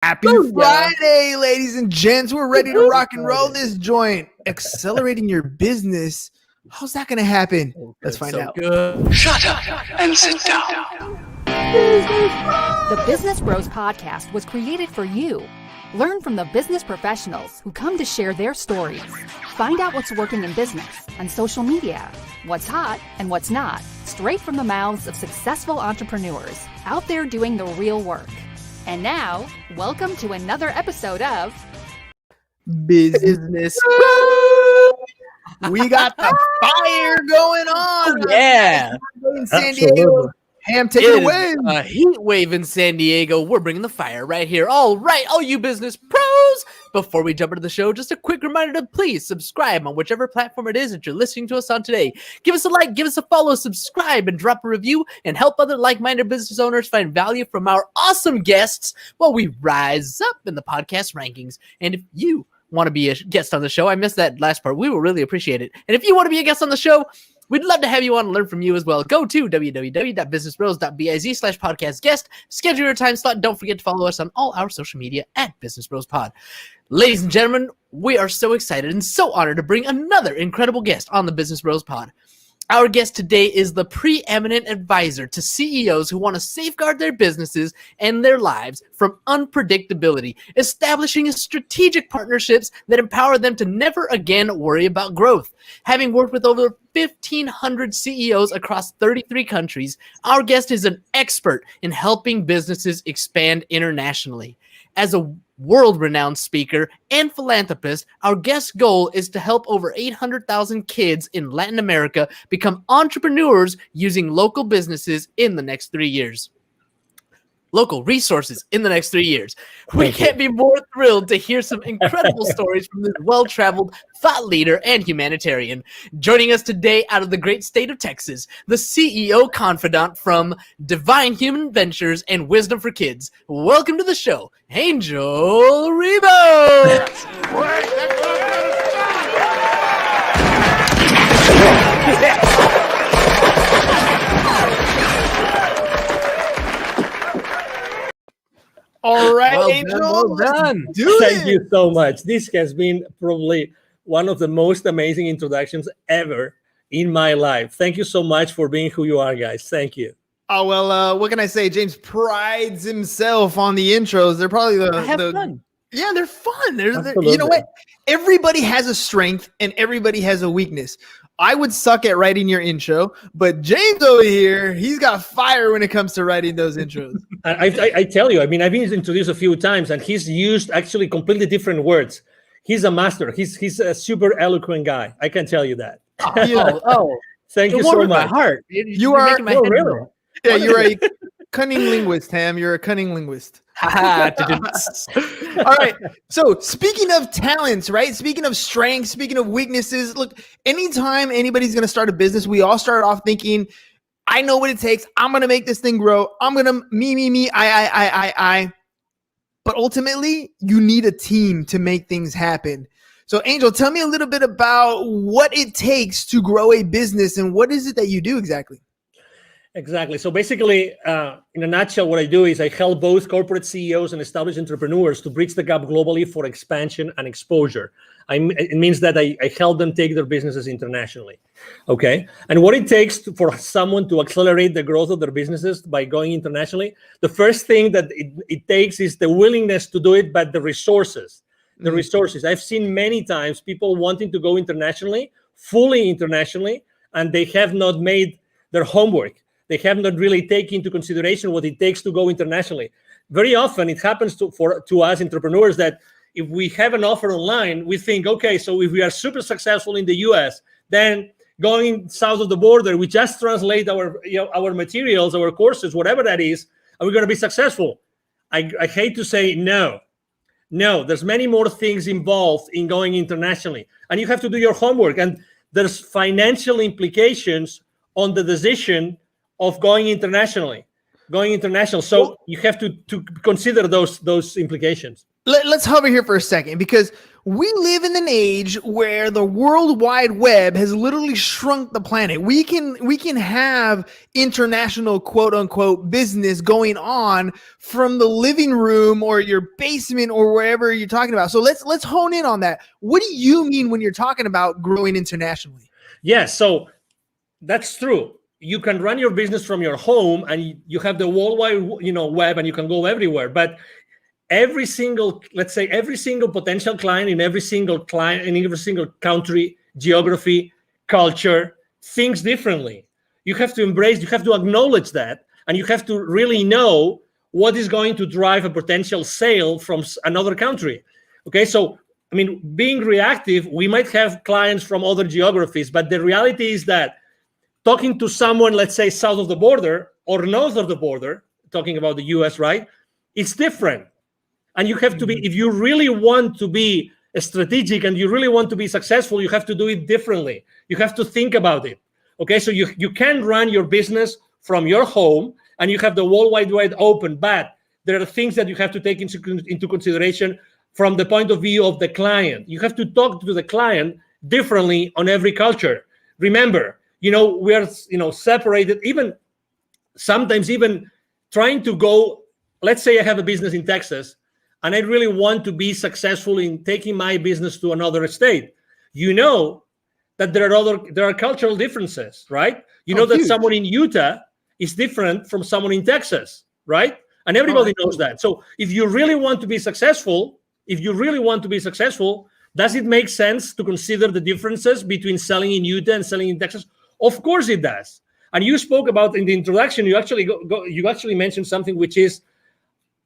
Happy Friday, ladies and gents. We're ready to rock and roll this joint. Accelerating your business. How's that going to happen? Let's find out. Good. Shut up and sit down. The Business Bros Podcast was created for you. Learn from the business professionals who come to share their stories. Find out what's working in business, on social media, what's hot and what's not, straight from the mouths of successful entrepreneurs out there doing the real work. And now, welcome to another episode of Business. We got the fire going on. Yeah. In San Diego. Ham, take it away. A heat wave in San Diego. We're bringing the fire right here. All right, all you business pros. Before we jump into the show, just a quick reminder to please subscribe on whichever platform it is that you're listening to us on today. Give us a like, give us a follow, subscribe, and drop a review, and help other like-minded business owners find value from our awesome guests while we rise up in the podcast rankings. And if you want to be a guest on the show, I missed that last part, we will really appreciate it. And if you want to be a guest on the show, we'd love to have you on and learn from you as well. Go to www.businessbros.biz/podcast guest. Schedule your time slot. Don't forget to follow us on all our social media at Business Bros Pod. Ladies and gentlemen, we are so excited and so honored to bring another incredible guest on the Business Bros Pod. Our guest today is the preeminent advisor to CEOs who want to safeguard their businesses and their lives from unpredictability, establishing strategic partnerships that empower them to never again worry about growth. Having worked with over 1,500 CEOs across 33 countries, our guest is an expert in helping businesses expand internationally. As a world-renowned speaker and philanthropist, our guest's goal is to help over 800,000 kids in Latin America become entrepreneurs using local businesses in the next 3 years. Local resources in the next 3 years. We can't be more thrilled to hear some incredible stories from this well-traveled thought leader and humanitarian. Joining us today out of the great state of Texas, the CEO Confidant from Divine Human Ventures and Wisdom for Kids. Welcome to the show, Angel Rebo. All right, Well Angel. done, well done. Thank you so much. This has been probably one of the most amazing introductions ever in my life. Thank you so much for being who you are, guys. Thank you. Oh, well, what can I say? James prides himself on the intros. They're probably Fun. Yeah, they're fun. They're you know what? Everybody has a strength and everybody has a weakness. I would suck at writing your intro, but James over here, he's got fire when it comes to writing those intros. I tell you, I mean, I've been introduced a few times, and he's used actually completely different words. He's a master. He's a super eloquent guy. I can tell you that. Thank you so much. My heart. You are making my head really? roll. Yeah, you're a cunning linguist, Ham. You're a cunning linguist. All right. So speaking of talents, right? Speaking of strengths, speaking of weaknesses, look, anytime anybody's going to start a business, we all start off thinking, I know what it takes. I'm going to make this thing grow. I'm going to me, I. But ultimately, you need a team to make things happen. So Angel, tell me a little bit about what it takes to grow a business and what is it that you do exactly? Exactly. So basically, in a nutshell, what I do is I help both corporate CEOs and established entrepreneurs to bridge the gap globally for expansion and exposure. It means that I help them take their businesses internationally. Okay. And what it takes for someone to accelerate the growth of their businesses by going internationally, the first thing that it takes is the willingness to do it, but the resources. The resources. I've seen many times people wanting to go internationally, fully internationally, and they have not made their homework. They have not really taken into consideration what it takes to go internationally. Very often it happens to us entrepreneurs that if we have an offer online, we think, okay, so if we are super successful in the US, then going south of the border, we just translate our materials, our courses, whatever that is, and we're going to be successful. I hate to say no. No, there's many more things involved in going internationally, and you have to do your homework, and there's financial implications on the decision of going international. So you have to consider those implications. Let's hover here for a second, because we live in an age where the World Wide Web has literally shrunk the planet. We can have international quote unquote business going on from the living room or your basement or wherever you're talking about. So let's hone in on that. What do you mean when you're talking about growing internationally? Yes, so that's true. You can run your business from your home, and you have the worldwide, web, and you can go everywhere. But every single potential client in every single country, geography, culture thinks differently. You have to embrace, you have to acknowledge that, and you have to really know what is going to drive a potential sale from another country. Okay, so I mean, being reactive, we might have clients from other geographies, but the reality is that talking to someone, let's say south of the border or north of the border, talking about the US, right? It's different. And you have to be, if you really want to be strategic and you really want to be successful, you have to do it differently. You have to think about it. Okay, so you can run your business from your home and you have the World Wide Web open, but there are things that you have to take into consideration from the point of view of the client. You have to talk to the client differently on every culture. Remember, we are, separated, even sometimes even trying to go, let's say I have a business in Texas, and I really want to be successful in taking my business to another state. That there are cultural differences, right? That huge. Someone in Utah is different from someone in Texas, right? And everybody knows that. So if you really want to be successful, does it make sense to consider the differences between selling in Utah and selling in Texas? Of course it does. And you spoke about in the introduction, you actually mentioned something, which is,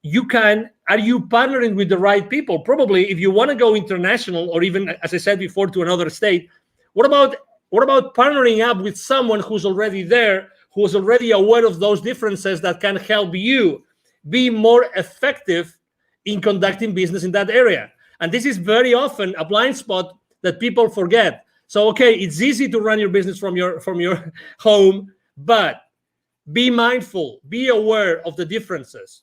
are you partnering with the right people? Probably if you want to go international, or even, as I said before, to another state, what about partnering up with someone who's already there, who's already aware of those differences, that can help you be more effective in conducting business in that area? And this is very often a blind spot that people forget. So, okay, it's easy to run your business from your home, but be mindful, be aware of the differences.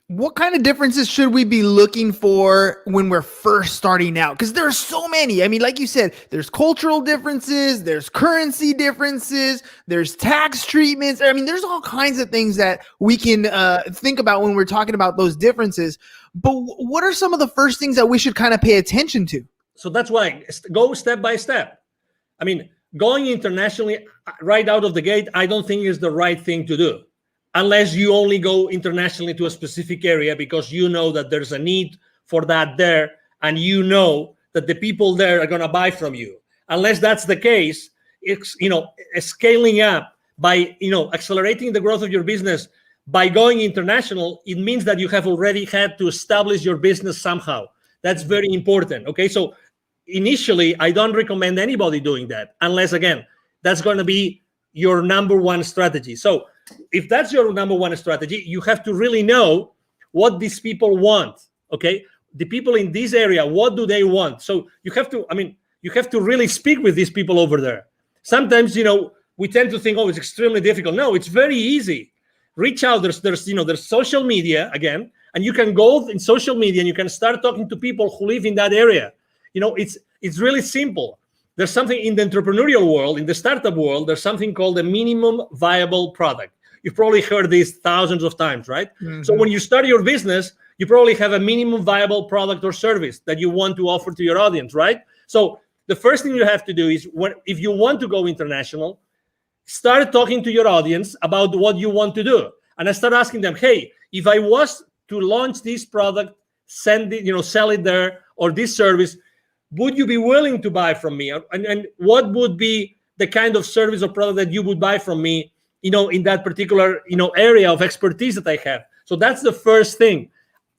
What kind of differences should we be looking for when we're first starting out? Because there are so many. I mean, like you said, there's cultural differences, there's currency differences, there's tax treatments. I mean, there's all kinds of things that we can think about when we're talking about those differences. But what are some of the first things that we should kind of pay attention to? So that's why go step by step. I mean, going internationally right out of the gate, I don't think is the right thing to do, unless you only go internationally to a specific area because you know that there's a need for that there, and you know that the people there are going to buy from you. Unless that's the case, it's scaling up by accelerating the growth of your business by going international. It means that you have already had to establish your business somehow. That's very important. Okay, so initially, I don't recommend anybody doing that unless, again, that's going to be your number one strategy. So if that's your number one strategy, you have to really know what these people want. Okay, the people in this area, what do they want? So you have to really speak with these people over there. Sometimes we tend to think, oh, it's extremely difficult. No, it's very easy. Reach out. There's social media again, and you can go in social media and you can start talking to people who live in that area. It's really simple. There's something in the entrepreneurial world, in the startup world, there's something called a minimum viable product. You've probably heard this thousands of times, right? Mm-hmm. So when you start your business, you probably have a minimum viable product or service that you want to offer to your audience, right? So the first thing you have to do is, if you want to go international, start talking to your audience about what you want to do. And I start asking them, hey, if I was to launch this product, sell it there, or this service, would you be willing to buy from me? And what would be the kind of service or product that you would buy from me, in that particular, area of expertise that I have? So that's the first thing.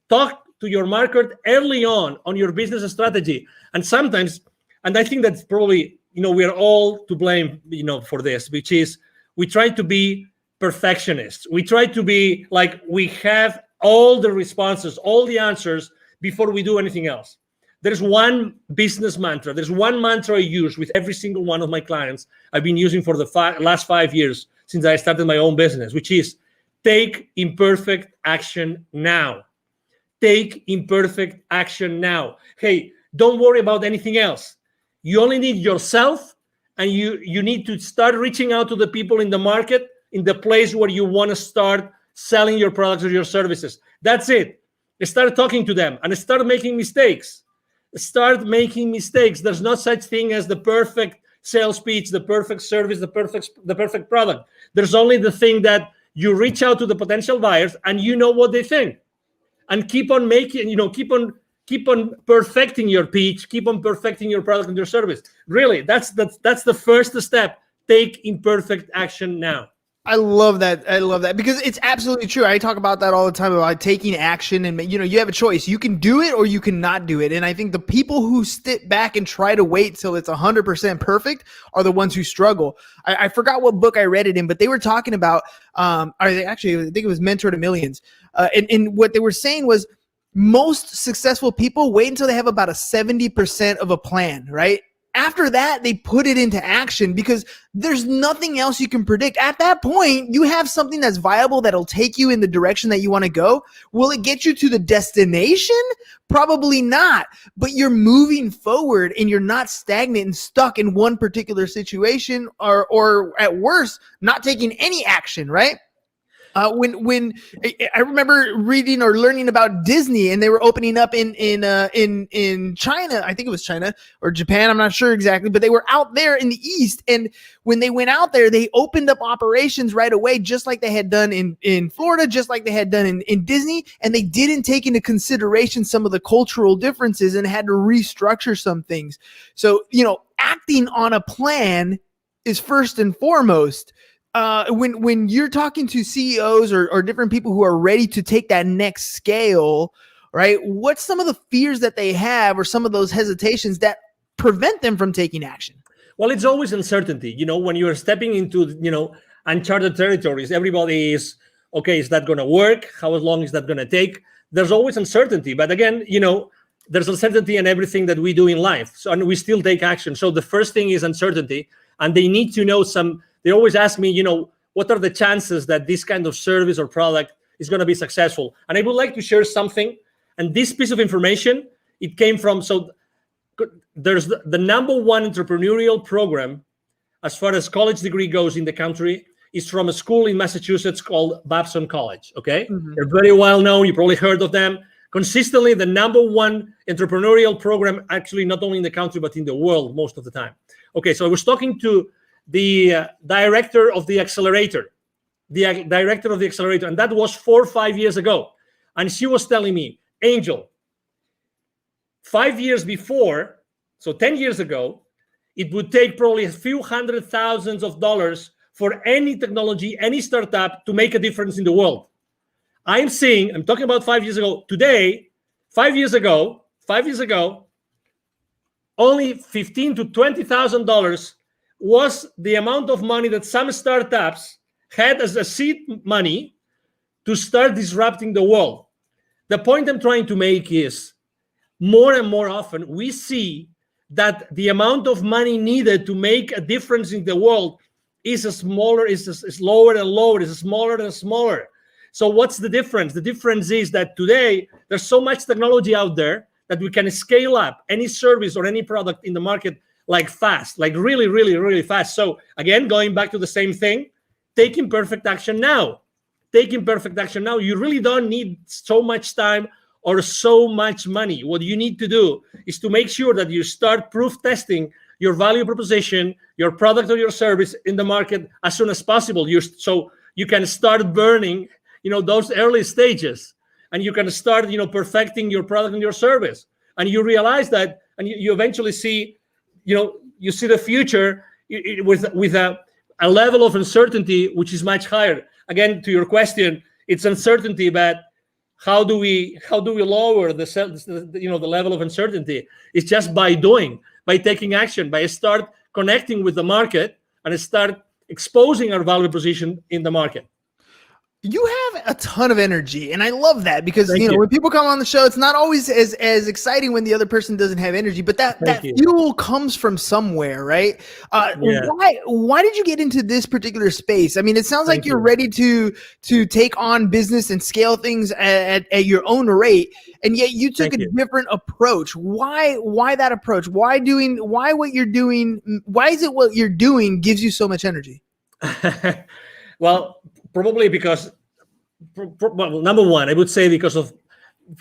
Talk to your market early on your business strategy. And sometimes, and I think that's probably, we are all to blame, for this, which is we try to be perfectionists. We try to be like, we have all the responses, all the answers before we do anything else. There's one business mantra. There's one mantra I use with every single one of my clients. I've been using for the last 5 years since I started my own business, which is take imperfect action now. take imperfect action now. Hey, don't worry about anything else. You only need yourself, and you need to start reaching out to the people in the market, in the place where you want to start selling your products or your services. That's it. Start talking to them and start making mistakes. Start making mistakes. There's no such thing as the perfect sales pitch, the perfect service, the perfect product. There's only the thing that you reach out to the potential buyers and you know what they think, and keep on making, keep on perfecting your pitch, keep on perfecting your product and your service. Really, that's the first step. Take imperfect action now. I love that. I love that because it's absolutely true. I talk about that all the time about taking action, and you have a choice. You can do it or you cannot do it. And I think the people who sit back and try to wait till it's 100% perfect are the ones who struggle. I forgot what book I read it in, but they were talking about, I think it was Mentor to Millions. And what they were saying was most successful people wait until they have about a 70% of a plan, right? After that, they put it into action because there's nothing else you can predict. At that point, you have something that's viable that'll take you in the direction that you want to go. Will it get you to the destination? Probably not. But you're moving forward and you're not stagnant and stuck in one particular situation or at worst, not taking any action, right? When I remember reading or learning about Disney, and they were opening up in China, I think it was China or Japan, I'm not sure exactly, but they were out there in the East. And when they went out there, they opened up operations right away, just like they had done in Florida, just like they had done in Disney. And they didn't take into consideration some of the cultural differences and had to restructure some things. So, acting on a plan is first and foremost. When you're talking to CEOs or different people who are ready to take that next scale, right? What's some of the fears that they have or some of those hesitations that prevent them from taking action? Well, it's always uncertainty. When you're stepping into, uncharted territories, everybody is, okay, is that going to work? How long is that going to take? There's always uncertainty. But again, there's uncertainty in everything that we do in life. So, and we still take action. So the first thing is uncertainty. And they need to know they always ask me, what are the chances that this kind of service or product is going to be successful? And I would like to share something. And this piece of information, it came from, there's the number one entrepreneurial program as far as college degree goes in the country is from a school in Massachusetts called Babson College, okay? Mm-hmm. They're very well known. You probably heard of them. Consistently, the number one entrepreneurial program, actually not only in the country, but in the world most of the time. Okay, so I was talking to the director of the accelerator, and that was 4 or 5 years ago. And she was telling me, Angel, 5 years before, so 10 years ago, it would take probably a few $100,000s for any technology, any startup to make a difference in the world. I'm talking about 5 years ago. Today, 5 years ago, only $15,000 to $20,000 was the amount of money that some startups had as a seed money to start disrupting the world. The point I'm trying to make is more and more often we see that the amount of money needed to make a difference in the world is lower and lower, is smaller and smaller. So what's the difference? The difference is that today there's so much technology out there that we can scale up any service or any product in the market like fast, like really, really, really fast. So again, going back to the same thing, take imperfect action now. Take imperfect action now. You really don't need so much time or so much money. What you need to do is to make sure that you start proof testing your value proposition, your product or your service in the market as soon as possible. So you can start burning, those early stages, and you can start, perfecting your product and your service. And you realize that, and you eventually see, you see the future with a level of uncertainty which is much higher. Again, to your question, it's uncertainty, but how do we lower the level of uncertainty? It's just by taking action, by start connecting with the market and start exposing our value proposition in the market. You have a ton of energy, and I love that because Thank you know you. when people come on the show, it's not always as exciting when the other person doesn't have energy, but that Thank you. fuel comes from somewhere, right? Yeah. Why did you get into this particular space? I mean, it sounds like Thank you're you. ready to take on business and scale things at your own rate, and yet you took Thank a you. different approach. Why that approach? Why what you're doing? Why is it what you're doing gives you so much energy? Well, probably because, well, number one, I would say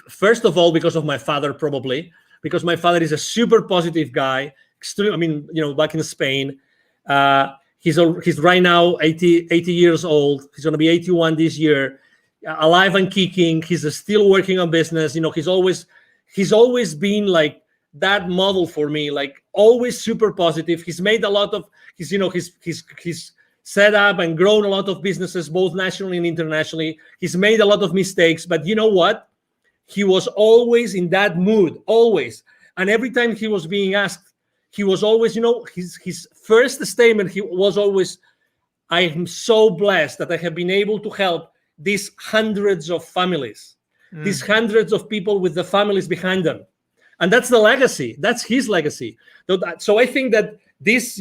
first of all, because of my father, probably because my father is a super positive guy. Extreme. I mean, back in Spain, he's right now 80 years old. He's going to be 81 this year, alive and kicking. He's still working on business. He's always been like that model for me, like always super positive. He's made a lot of he's set up and grown a lot of businesses, both nationally and internationally. He's made a lot of mistakes, but you know what? He was always in that mood, always. And every time he was being asked, he was always, his first statement, he was always, I am so blessed that I have been able to help these hundreds of families, these hundreds of people with the families behind them. And that's the legacy. That's his legacy. So I think that this,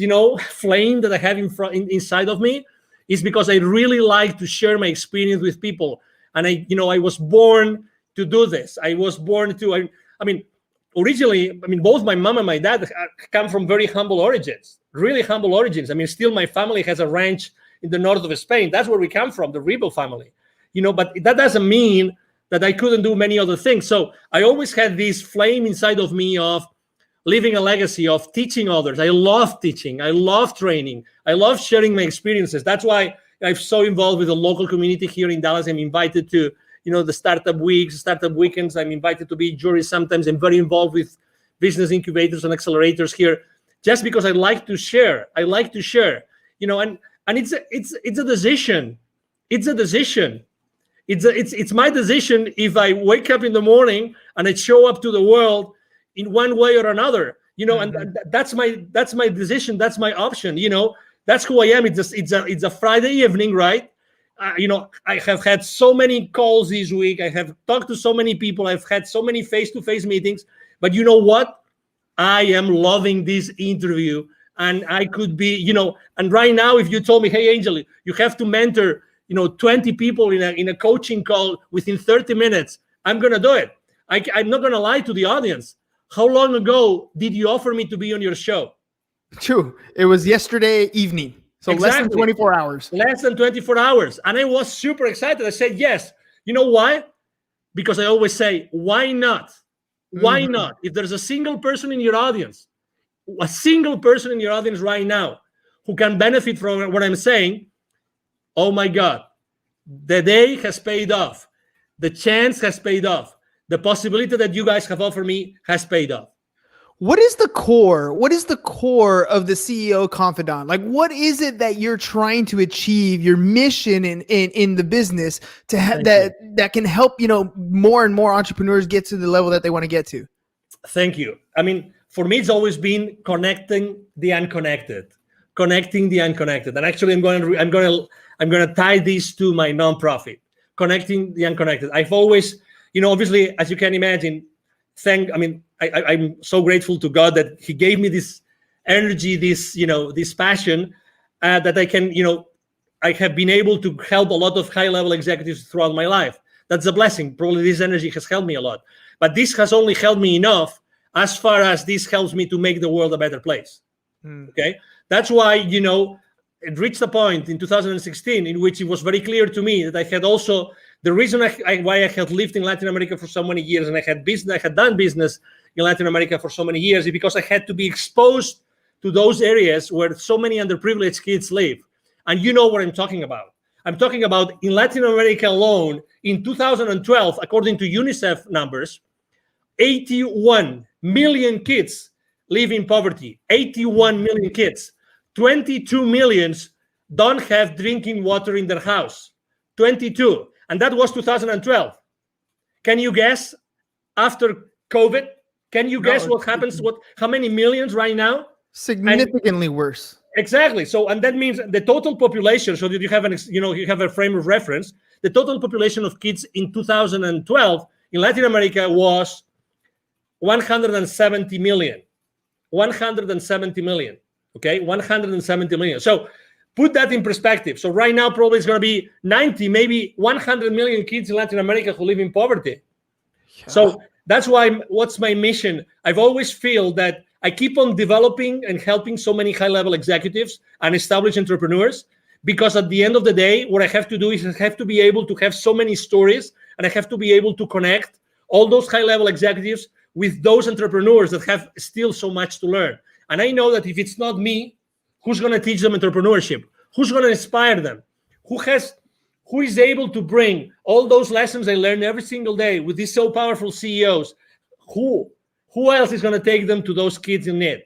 flame that I have inside of me is because I really like to share my experience with people. And I was born to do this. I was born to, originally, both my mom and my dad come from very humble origins, really humble origins. Still my family has a ranch in the north of Spain. That's where we come from, the Rebel family, but that doesn't mean that I couldn't do many other things. So I always had this flame inside of me of leaving a legacy, of teaching others. I love teaching. I love training. I love sharing my experiences. That's why I'm so involved with the local community here in Dallas. I'm invited to, the startup weeks, startup weekends. I'm invited to be jury sometimes. I'm very involved with business incubators and accelerators here, just because I like to share. I like to share, and it's a decision. It's a decision. It's my decision if I wake up in the morning and I show up to the world in one way or another, and that's my decision. That's my option. That's who I am. It's a Friday evening, right? I have had so many calls this week. I have talked to so many people. I've had so many face-to-face meetings. But you know what? I am loving this interview, and I could be, and right now, if you told me, hey, Angel, you have to mentor, 20 people in a coaching call within 30 minutes, I'm gonna do it. I'm not gonna lie to the audience. How long ago did you offer me to be on your show? True. It was yesterday evening. So Exactly. less than 24 hours. Less than 24 hours. And I was super excited. I said, yes. You know why? Because I always say, why not? Why not? If there's a single person in your audience right now who can benefit from what I'm saying, oh my God, the day has paid off. The chance has paid off. The possibility that you guys have offered me has paid off. What is the core? What is the core of the CEO Confidant? Like, what is it that you're trying to achieve? Your mission in the business to that can help more and more entrepreneurs get to the level that they want to get to. Thank you. For me, it's always been connecting the unconnected. And actually, I'm going to tie this to my nonprofit, connecting the unconnected. I've always, obviously, as you can imagine, I'm so grateful to God that He gave me this energy, this passion that I can, I have been able to help a lot of high-level executives throughout my life. That's a blessing. Probably this energy has helped me a lot. But this has only helped me enough as far as this helps me to make the world a better place. Okay? That's why, it reached a point in 2016 in which it was very clear to me that I had also, the reason why I had lived in Latin America for so many years and I had done business in Latin America for so many years is because I had to be exposed to those areas where so many underprivileged kids live. And you know what I'm talking about. I'm talking about in Latin America alone, in 2012, according to UNICEF numbers, 81 million kids live in poverty. 81 million kids. 22 million don't have drinking water in their house. 22. And that was 2012. Can you guess after COVID? Can you guess what happens? How many millions right now? Significantly worse. Exactly. So, and that means the total population. So that you have you have a frame of reference. the total population of kids in 2012 in Latin America was 170 million. 170 million. Okay, 170 million. So put that in perspective. So right now, probably it's going to be 90, maybe 100 million kids in Latin America who live in poverty. Yeah. So that's why, what's my mission? I've always feel that I keep on developing and helping so many high-level executives and established entrepreneurs, because at the end of the day, what I have to do is I have to be able to have so many stories, and I have to be able to connect all those high-level executives with those entrepreneurs that have still so much to learn. And I know that if it's not me, who's going to teach them entrepreneurship? Who's going to inspire them? Who is able to bring all those lessons I learn every single day with these so powerful CEOs? Who else is going to take them to those kids in need?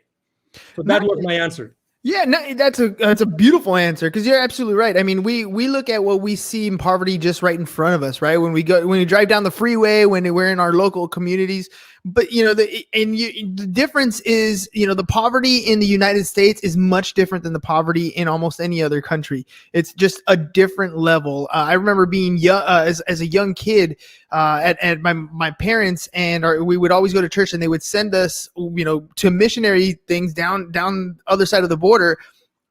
So that was my answer. Yeah, no, that's a beautiful answer, because you're absolutely right. I mean, we look at what we see in poverty just right in front of us, right? When we drive down the freeway, when we're in our local communities. But the difference is, the poverty in the United States is much different than the poverty in almost any other country. It's just a different level. I remember being young as a young kid at my parents, and we would always go to church, and they would send us to missionary things down the other side of the border,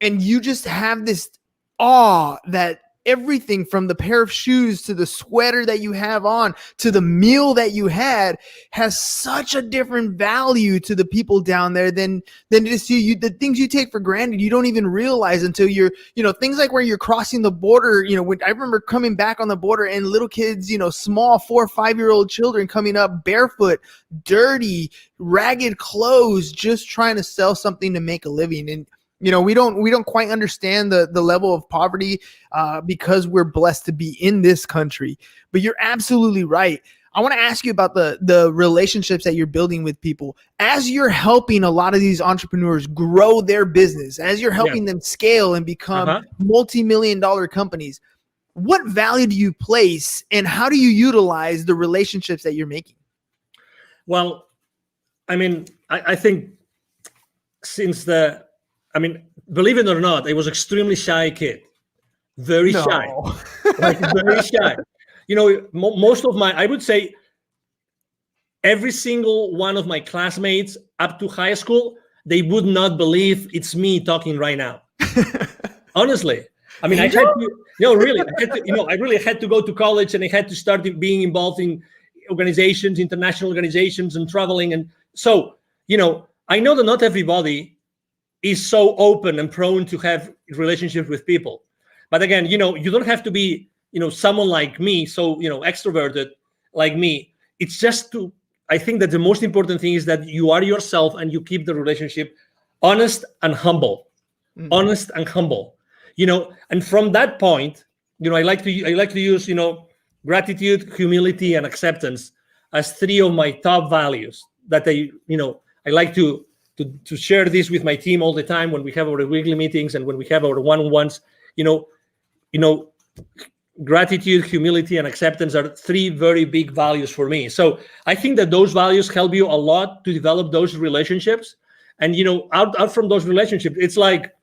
and you just have this awe that everything from the pair of shoes to the sweater that you have on to the meal that you had has such a different value to the people down there than just you. The things you take for granted, you don't even realize until you're, things like where you're crossing the border. When I remember coming back on the border and little kids, small 4 or 5-year-old children coming up barefoot, dirty, ragged clothes, just trying to sell something to make a living. And we don't quite understand the level of poverty because we're blessed to be in this country. But you're absolutely right. I want to ask you about the relationships that you're building with people as you're helping a lot of these entrepreneurs grow their business, as you're helping them scale and become multi-million-dollar companies. What value do you place, and how do you utilize the relationships that you're making? Well, I think believe it or not, I was extremely shy kid, very shy, very shy. Most of I would say every single one of my classmates up to high school, they would not believe it's me talking right now. Honestly, I had to, really, I really had to go to college, and I had to start being involved in organizations, international organizations, and traveling. And so, I know that not everybody is so open and prone to have relationships with people. But again, you don't have to be, someone like me, so, extroverted like me. It's just I think that the most important thing is that you are yourself and you keep the relationship honest and humble. Mm-hmm. Honest and humble, and from that point, I like to use, gratitude, humility, and acceptance as 3 of my top values that I like to share this with my team all the time when we have our weekly meetings and when we have our one-on-ones. Gratitude, humility, and acceptance are 3 very big values for me. So I think that those values help you a lot to develop those relationships. And out from those relationships, it's like,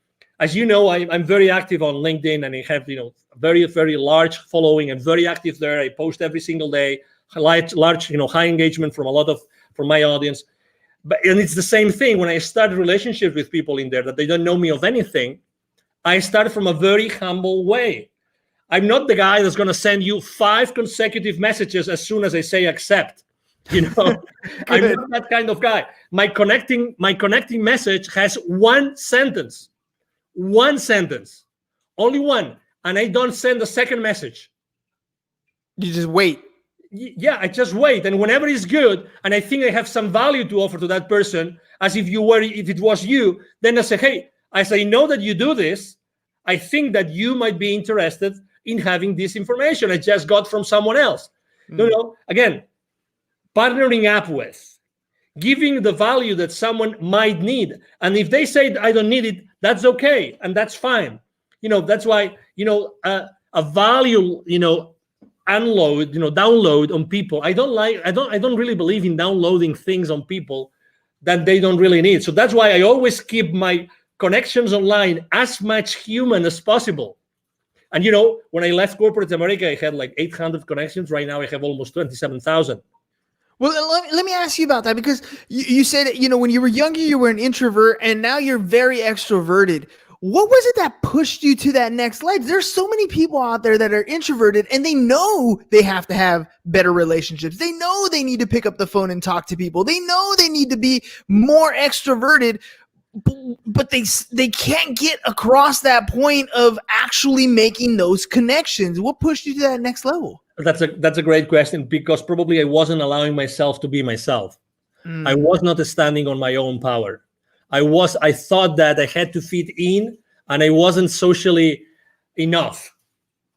as you know, I'm very active on LinkedIn, and I have very, very large following and very active there. I post every single day, large high engagement from my audience. And it's the same thing when I start relationships with people in there that they don't know me of anything. I start from a very humble way. I'm not the guy that's going to send you 5 consecutive messages as soon as I say accept. I'm not that kind of guy. My connecting message has 1 sentence, only 1, and I don't send a second message. You just wait. Yeah, I just wait, and whenever it's good, and I think I have some value to offer to that person, as if it was you, then I say, hey, I know that you do this. I think that you might be interested in having this information I just got from someone else. Again, partnering up with, giving the value that someone might need, and if they say I don't need it, that's okay, and that's fine. That's why a value download on people. I don't really believe in downloading things on people that they don't really need. So that's why I always keep my connections online as much human as possible. And when I left corporate America, I had like 800 connections. Right now, I have almost 27,000. Well, let me ask you about that, because you said, when you were younger, you were an introvert, and now you're very extroverted. What was it that pushed you to that next level? There's so many people out there that are introverted, and they know they have to have better relationships. They know they need to pick up the phone and talk to people. They know they need to be more extroverted, but they can't get across that point of actually making those connections. What pushed you to that next level? That's a great question, because probably I wasn't allowing myself to be myself. I was not standing on my own power. I thought that I had to fit in, and I wasn't socially enough.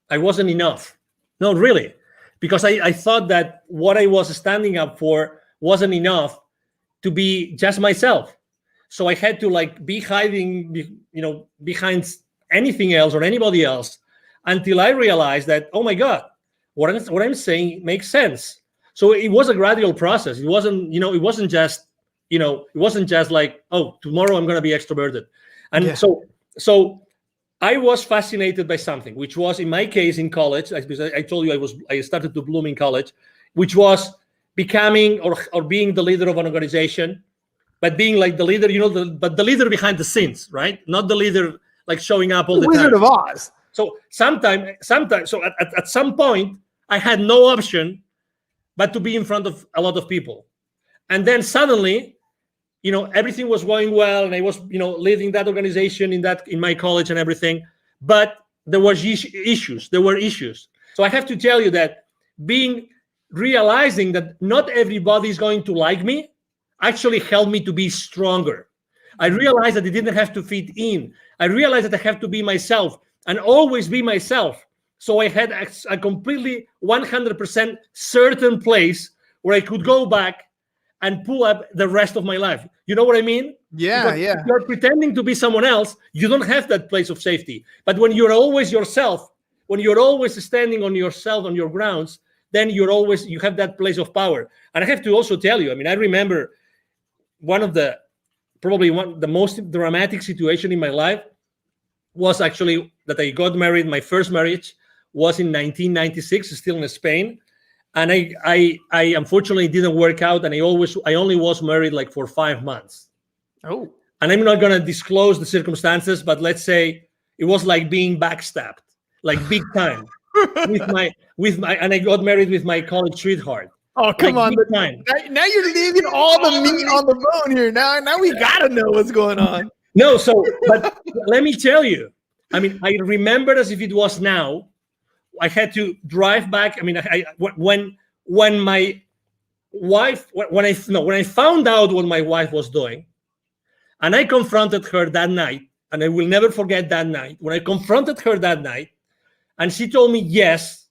I wasn't enough. No, really. Because I thought that what I was standing up for wasn't enough to be just myself. So I had to be hiding, behind anything else or anybody else, until I realized that, oh my God, what I'm saying makes sense. So it was a gradual process. It wasn't, it wasn't just like, oh, tomorrow I'm going to be extroverted. And so I was fascinated by something, which was, in my case, in college, because I told you I started to bloom in college, which was becoming or being the leader of an organization, but being like the leader, but the leader behind the scenes, right? Not the leader like showing up all the time. Wizard of Oz. So sometimes, so at some point, I had no option but to be in front of a lot of people. And then suddenly, everything was going well, and I was, leading that organization in my college and everything. But there were issues. So I have to tell you that realizing that not everybody is going to like me actually helped me to be stronger. I realized that I didn't have to fit in. I realized that I have to be myself and always be myself. So I had a completely 100% certain place where I could go back and pull up the rest of my life. You know what I mean? Yeah, because if you're pretending to be someone else, you don't have that place of safety. But when you're always yourself, when you're always standing on yourself, on your grounds, then you have that place of power. And I have to also tell you, I remember the most dramatic situation in my life was actually that I got married. My first marriage was in 1996, still in Spain. And I unfortunately didn't work out, and I only was married for 5 months. Oh. And I'm not gonna disclose the circumstances, but let's say it was like being backstabbed, like big time. And I got married with my college sweetheart. Oh, come on. Now you're leaving all the meat on the bone here. Now we gotta know what's going on. No, but let me tell you, I remember as if it was now. I had to drive back. When I found out what my wife was doing, and I confronted her that night, and I will never forget that night, when I confronted her that night, and she told me yes,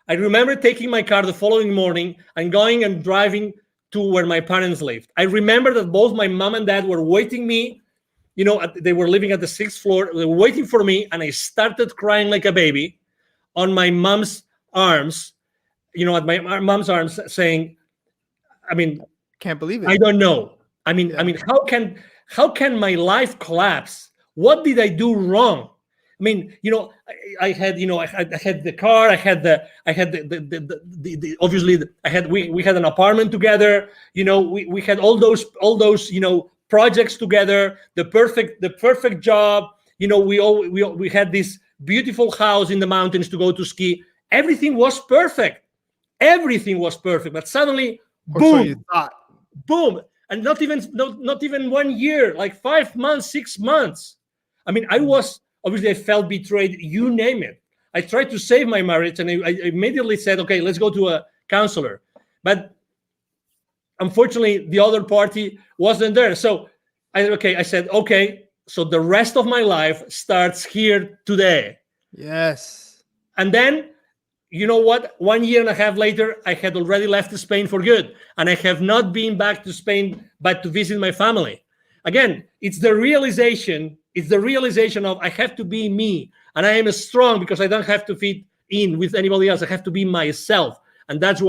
I remember taking my car the following morning and going and driving to where my parents lived. I remember that both my mom and dad were waiting me, they were living at the 6th floor, they were waiting for me, and I started crying like a baby on my mom's arms, at my mom's arms, saying, can't believe it. I don't know. How can my life collapse? What did I do wrong? I had the car, we had an apartment together. We had all those projects together, the perfect job. We had this beautiful house in the mountains to go to ski. Everything was perfect. But suddenly, boom, so you thought. Boom, and not even 1 year, like 5 months, 6 months. I felt betrayed. You name it. I tried to save my marriage, and I immediately said, okay, let's go to a counselor. But unfortunately, the other party wasn't there. So I said, okay. So the rest of my life starts here today. Yes. And then, you know what? 1 year and a half later, I had already left Spain for good. And I have not been back to Spain, but to visit my family. Again, it's the realization of I have to be me. And I am strong because I don't have to fit in with anybody else. I have to be myself. And that's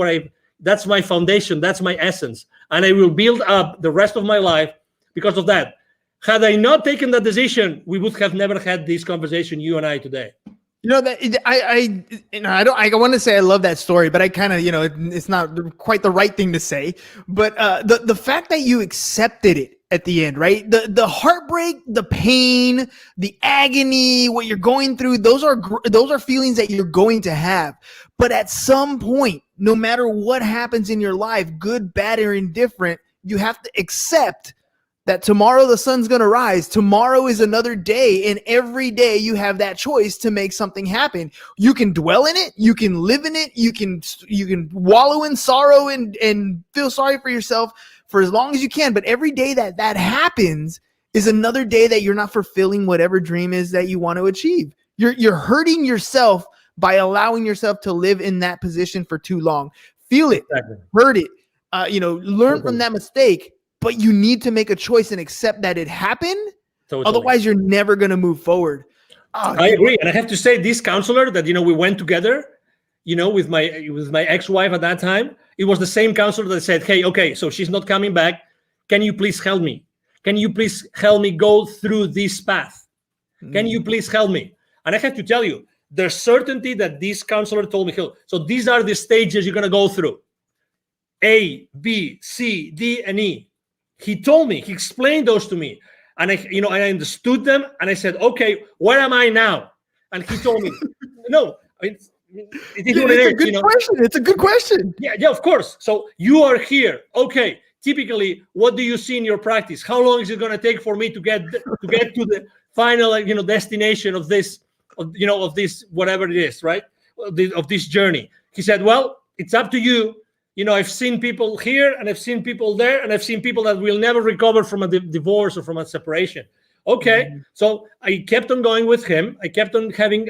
my foundation. That's my essence. And I will build up the rest of my life because of that. Had I not taken that decision, we would have never had this conversation, you and I, today. You know that I want to say I love that story, but I kind of, it's not quite the right thing to say. But the fact that you accepted it at the end, right? The heartbreak, the pain, the agony, what you're going through, those are feelings that you're going to have. But at some point, no matter what happens in your life, good, bad, or indifferent, you have to accept that tomorrow the sun's going to rise. Tomorrow is another day. And every day you have that choice to make something happen. You can dwell in it. You can live in it. You can wallow in sorrow and feel sorry for yourself for as long as you can. But every day that happens is another day that you're not fulfilling whatever dream is that you want to achieve. You're hurting yourself by allowing yourself to live in that position for too long. Feel it, hurt it, learn from that mistake. But you need to make a choice and accept that it happened. Totally. Otherwise, you're never going to move forward. I agree. And I have to say, this counselor that, we went together, with my ex-wife at that time, it was the same counselor that said, hey, okay, so she's not coming back. Can you please help me? Can you please help me go through this path? Can you please help me? And I have to tell you, the certainty that this counselor told me, so these are the stages you're going to go through. A, B, C, D, and E. He told me, he explained those to me, and I understood them, and I said, okay, where am I now? And he told me, no, it's a good question. It's a good question. Yeah, of course. So you are here. Okay. Typically, what do you see in your practice? How long is it going to take for me to get to the final, destination of this, of this, whatever it is, right? Of this journey. He said, well, it's up to you. I've seen people here and I've seen people there, and I've seen people that will never recover from a divorce or from a separation. Okay. Mm-hmm. So I kept on going with him. I kept on having,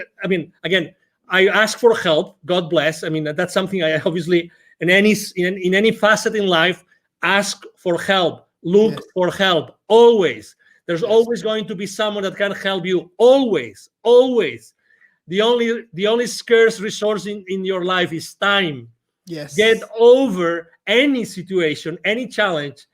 again, I asked for help. God bless. That's something I obviously, in any facet in life, ask for help, look for help. Always. There's always going to be someone that can help you. Always. The only scarce resource in your life is time. Yes. Get over any situation, any challenge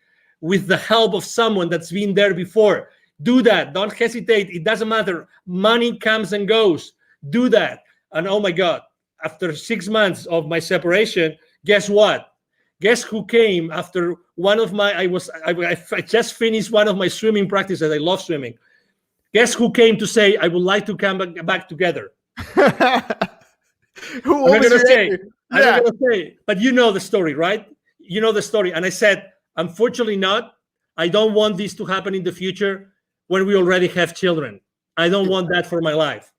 with the help of someone that's been there before. Do that. Don't hesitate. It doesn't matter. Money comes and goes. Do that. And oh my God, after 6 months of my separation, guess what? Guess who came after one of my, I just finished one of my swimming practices. I love swimming. Guess who came to say, I would like to come back together? Who was it? I'm not going to say, but you know the story, right? You know the story. And I said, unfortunately not. I don't want this to happen in the future when we already have children. I don't want that for my life.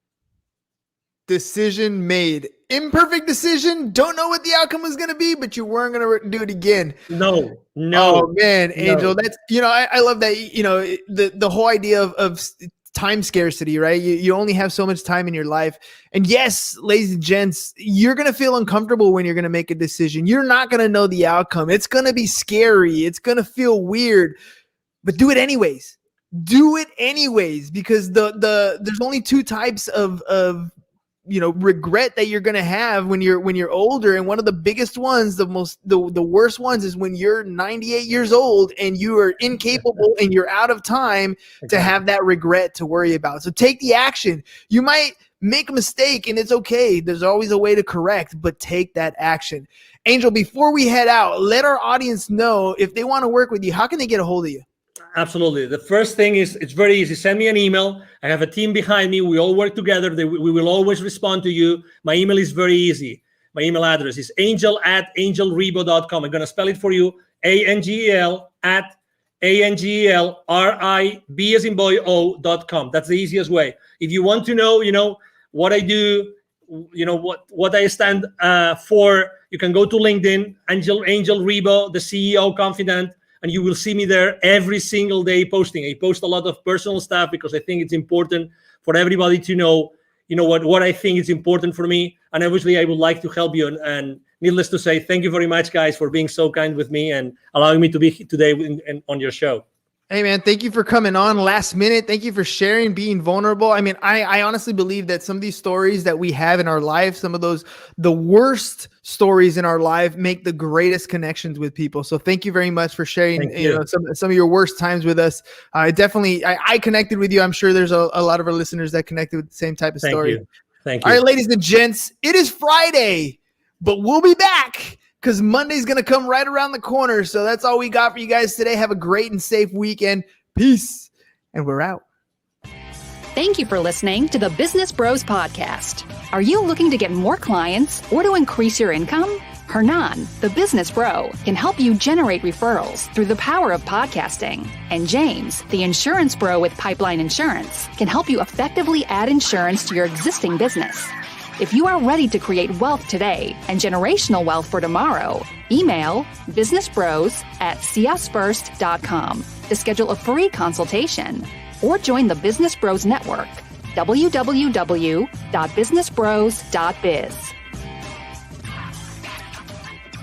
Decision made. Imperfect decision. Don't know what the outcome was going to be, but you weren't going to do it again. No. Oh man, Angel, that's, I love that, the whole idea of time scarcity, right? You only have so much time in your life. And yes, ladies and gents, you're going to feel uncomfortable when you're going to make a decision. You're not going to know the outcome. It's going to be scary. It's going to feel weird, but do it anyways. Do it anyways, because there's only two types of regret that you're going to have when you're older. And one of the biggest ones, the worst ones, is when you're 98 years old and you are incapable and you're out of time to have that regret to worry about. So take the action. You might make a mistake and it's okay. There's always a way to correct, but take that action. Angel, before we head out, let our audience know if they want to work with you, how can they get a hold of you? Absolutely. The first thing is, it's very easy. Send me an email. I have a team behind me. We all work together. We will always respond to you. My email is very easy. My email address is angel@angelrebo.com. I'm going to spell it for you. ANGEL@ANGELRIB as in boy O.com. That's the easiest way. If you want to know, what I do, what I stand for, you can go to LinkedIn, Angel Rebo, the CEO Confidant. And you will see me there every single day posting. I post a lot of personal stuff because I think it's important for everybody to know, what I think is important for me. And obviously, I would like to help you. And needless to say, thank you very much, guys, for being so kind with me and allowing me to be today on your show. Hey, man, thank you for coming on last minute. Thank you for sharing, being vulnerable. I honestly believe that some of these stories that we have in our life, some of the worst stories in our life, make the greatest connections with people. So thank you very much for sharing some of your worst times with us. I connected with you. I'm sure there's a lot of our listeners that connected with the same type of story. Thank you. All right, ladies and gents, it is Friday, but we'll be back because Monday's going to come right around the corner. So that's all we got for you guys today. Have a great and safe weekend. Peace. And we're out. Thank you for listening to the Business Bros Podcast. Are you looking to get more clients or to increase your income? Hernan, the business bro, can help you generate referrals through the power of podcasting. And James, the insurance bro with Pipeline Insurance, can help you effectively add insurance to your existing business. If you are ready to create wealth today and generational wealth for tomorrow, email businessbros@csfirst.com to schedule a free consultation or join the Business Bros Network, www.businessbros.biz.